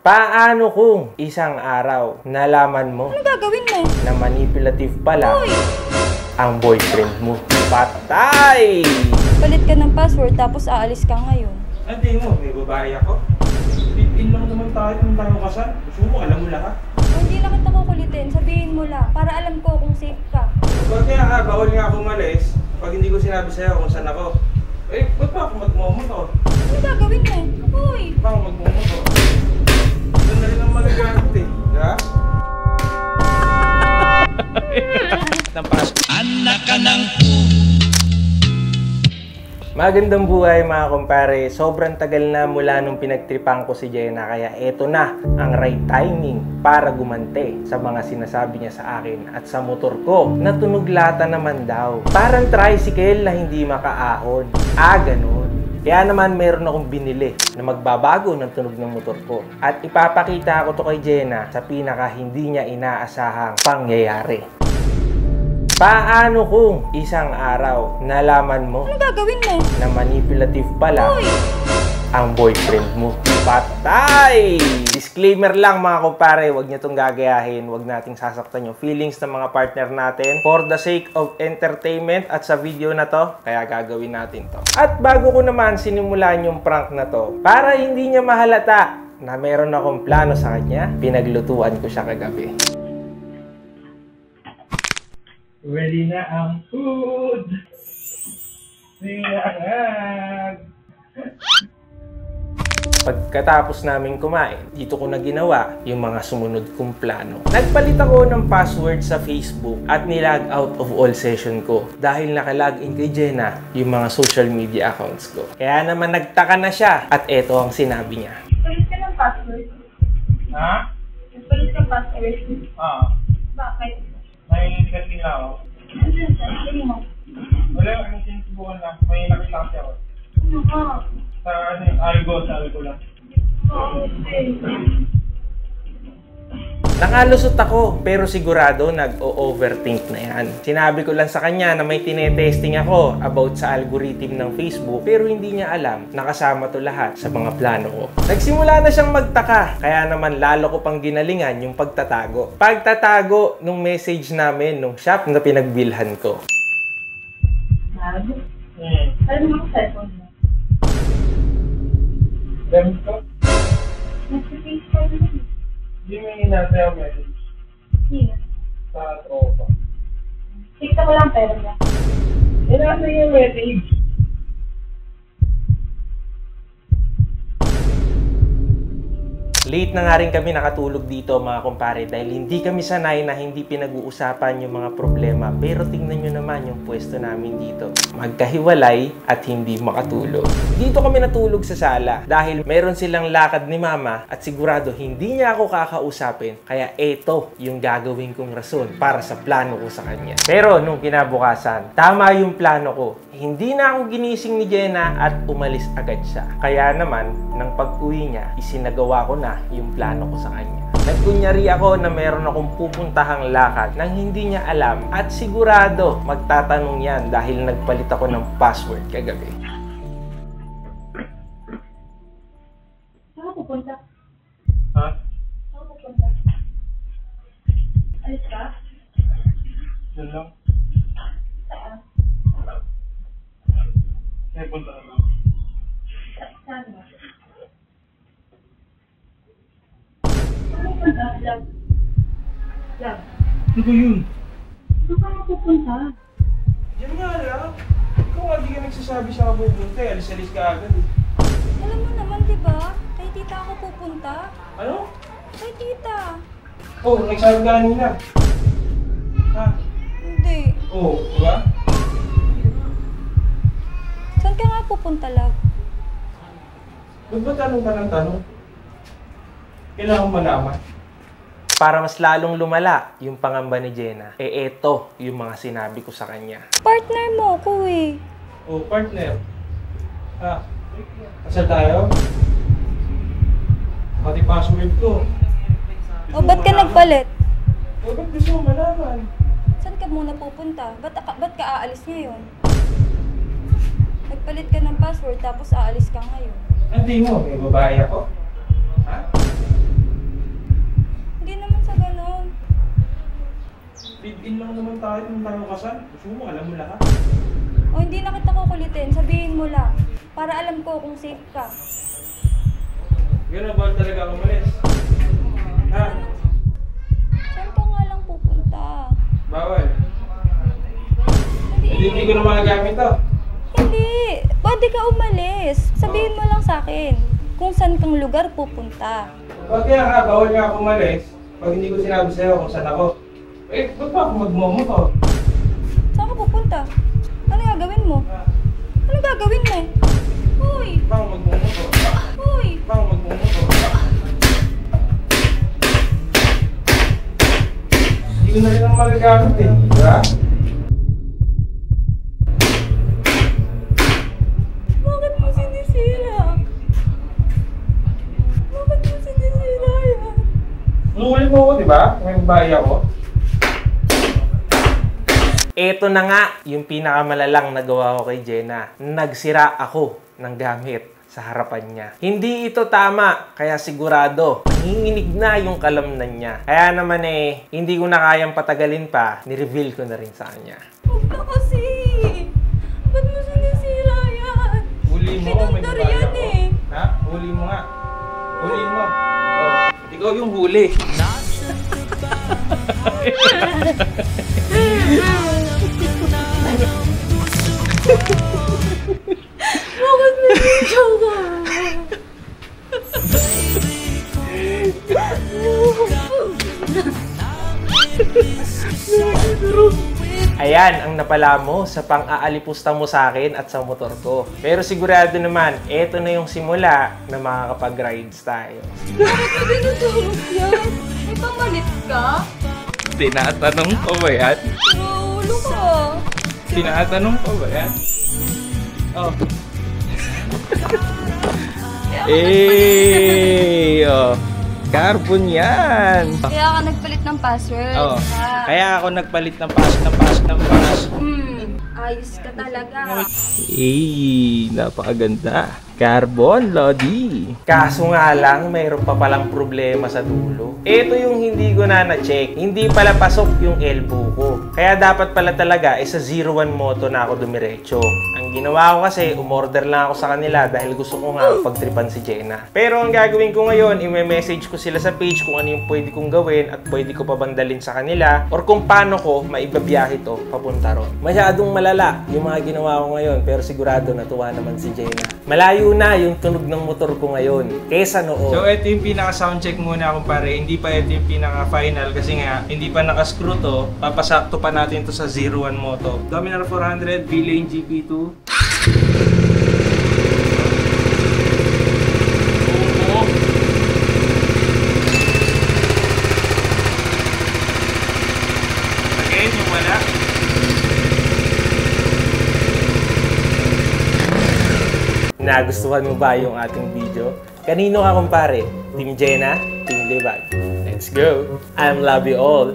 Paano kung isang araw nalaman mo Ano gagawin mo? na manipulative pala Uy! ang boyfriend mo? Patay! Palit ka ng password tapos aalis ka ngayon. Hindi mo, may babae ako. Live-in lang naman tayo kung tayo kasal. Gusto mo, alam mo lahat. Hindi na kita kukulitin, sabihin mo lang para alam ko kung safe ka. Bakit nga bawal nga ako umalis pag hindi ko sinabi sa'yo kung saan ako. Eh, ba't pa ako magmumoto? Ano gagawin mo? Uy! Ba't pa ako magmumoto? Ito na rin ang magagamit eh. Diba? Anak ka ng Magandang buhay mga kumpare. Sobrang tagal na mula nung pinagtripan ko si Jenna, kaya eto na ang right timing para gumante sa mga sinasabi niya sa akin at sa motor ko na tunog lata naman daw. Parang tricycle na hindi makaahon. Ganun. Kaya naman meron akong binili na magbabago ng tunog ng motor ko. At ipapakita ko to kay Jenna sa pinaka hindi niya inaasahang pangyayari. Paano kung isang araw nalaman mo Ano gagawin mo? na manipulative pala Uy! ang boyfriend mo? Patay! Disclaimer lang mga kumpare, huwag niyo itong gagayahin, huwag nating sasaktan yung feelings ng mga partner natin for the sake of entertainment at sa video na to, kaya gagawin natin to. At bago ko naman sinimulan yung prank na to, para hindi niya mahalata na meron akong plano sa kanya, pinaglutuan ko siya kagabi. Ready na ang food! Sinangag! Pagkatapos namin kumain, dito ko na ginawa yung mga sumunod kong plano. Nagpalit ako ng password sa Facebook at nilag out of all session ko dahil nakalagin kay Jenna yung mga social media accounts ko. Kaya naman nagtaka na siya at eto ang sinabi niya. Palit ka ng password. Ha? Palit ka ng password. Bakit? May kasi na ako. Ano yun? Sabi mo. Wala, ang sinusubukan lang. May nakita kasi ako. Ano ka? Sa algo lang. Okay. Nakalusot ako pero sigurado nag-o-overthink na yan. Sinabi ko lang sa kanya na may tinetesting ako about sa algorithm ng Facebook pero hindi niya alam na kasama to lahat sa mga plano ko. Nagsimula na siyang magtaka kaya naman lalo ko pang ginalingan yung pagtatago. Pagtatago nung message namin nung shop na pinagbilhan ko. Bago? Alam mo ang cellphone mo? Gamit ko? Nasa Facebook mo. Hindi may hinasa yung message Sino? sa tropa. Tikta ko lang pera niya. Hinasa yung message. Late na nga rin kami nakatulog dito mga kumpare dahil hindi kami sanay na hindi pinag-uusapan yung mga problema. Pero tingnan nyo naman yung pwesto namin dito. Magkahiwalay at hindi makatulog. Dito kami natulog sa sala dahil meron silang lakad ni mama at sigurado hindi niya ako kakausapin. Kaya eto yung gagawin kong rason para sa plano ko sa kanya. Pero nung kinabukasan, tama yung plano ko. Hindi na ako ginising ni Jenna at umalis agad siya. Kaya naman, nang pag-uwi niya, isinagawa ko na yung plano ko sa kanya. Nagkunyari ako na meron akong pupuntahang lakad nang hindi niya alam at sigurado magtatanong yan dahil nagpalit ako ng password kagabi. Saan ka pupunta? Ha? Saan ka pupunta? Alis ka? Yun lang. Saan? May punta lang. Saan ba? Saan ka pupunta? Love. Love. Ano ba yun? Saan ka mapupunta? Diyan nga lang. Ikaw nga di ka nagsasabi sa kapupunta eh. Alis-alis ka agad eh. Alam mo naman, di ba? Kay tita ako pupunta. Ano? Kay tita. Oh, nagsabi ka kanina. Ha? Hindi. Oh, diba? Saan ka nga pupunta, love? Ba't ba tanong ka ng tanong? Kailangan malaman. Para mas lalong lumala yung pangamba ni Jenna, eto yung mga sinabi ko sa kanya. Partner mo ko eh. Oh, partner. Ha? Kasal tayo? Pati password ko. O ba't ka nagpalit? Oh, ba't gusto mo malaman? Saan ka muna pupunta? Ba't ka aalis ngayon? Nagpalit ka ng password tapos aalis ka ngayon. Hindi mo, may babae ako. Ha? lang naman tayo nung tayo kasal. Gusto mo, alam mo lahat. O hindi na kita kukulitin, sabihin mo lang. Para alam ko kung safe ka. Gano'n ba talaga ako umalis? Ha? Saan ka nga lang pupunta? Bawal. Hindi ko na magagamit to. Hindi. Pwede ka umalis. Sabihin mo lang sa akin kung saan kang lugar pupunta. Pag kaya nga, bawal nga ako umalis pag hindi ko sinabi sa'yo kung saan ako. Eh, ba't pa ako magmomotor? Saan ka pupunta? Ano gagawin mo? Ano gagawin mo? Hoy! Ba't ako magmomotor? Hoy! Ba't ako magmomotor? Hindi ko na rin ang magagamit eh, di ba? Bakit mo sinisira? Bakit mo sinisira yan? Nuhuli mo ako, di ba? May bahay ako. Eto na nga yung pinakamalalang nagawa ko kay Jenna. Nagsira ako ng gamit sa harapan niya. Hindi ito tama, kaya sigurado, nanginginig na yung kalamnan niya. Kaya naman hindi ko na kayang patagalin pa, nireveal ko na rin sa kanya. Huwag na kasi! Ba't mo sinisira yan? Huli mo ako, may Pinundar bahay yan ako. eh. Ha? Huli mo nga. Huli mo. Oh, ikaw yung huli. Bakit nandito ka? Ayan ang napala mo sa pang-aalipusta mo sa akin at sa motor ko. Pero sigurado naman, eto na yung simula na makakapag-rides tayo. Bakit mo dinudurog yan? May pamalit ka? Tinatanong ko ba yan? Raulo ka. Tinatanong ko ba yan? Oh. Oh. Carbon yan. Kaya ka nagpalit ng password. Oh. Ah. Kaya ako nagpalit ng pass. Ayos ka talaga. Napakaganda. Carbon, Lodi. Kaso nga lang, mayroon pa palang problema sa dulo. Ito yung hindi ko na na-check. Hindi pala pasok yung elbow ko. Kaya dapat pala talaga, sa 01 moto na ako dumiretso. Ang ginawa ko kasi, umorder lang ako sa kanila dahil gusto ko nga pagtripan si Jenna. Pero ang gagawin ko ngayon, i-message ko sila sa page kung ano yung pwede kong gawin at pwede ko pabandalin sa kanila or kung paano ko maibabiyahe to papunta ron. Masyadong malala yung mga ginawa ko ngayon pero sigurado natuwa naman si Jenna. Malayo na yung tunog ng motor ko ngayon kesa noon. So, ito yung pinaka-soundcheck muna kumpare. Hindi pa ito yung pinaka-final kasi nga, hindi pa naka-screw to. Papasakto pa natin to sa 01 moto. Dominar 400, V-Lane GP2. Again, yung wala. Nagustuhan mo ba yung ating video? Kanino ka kumpare? Team Jenna? Team Libag? Let's go! I'm love you all!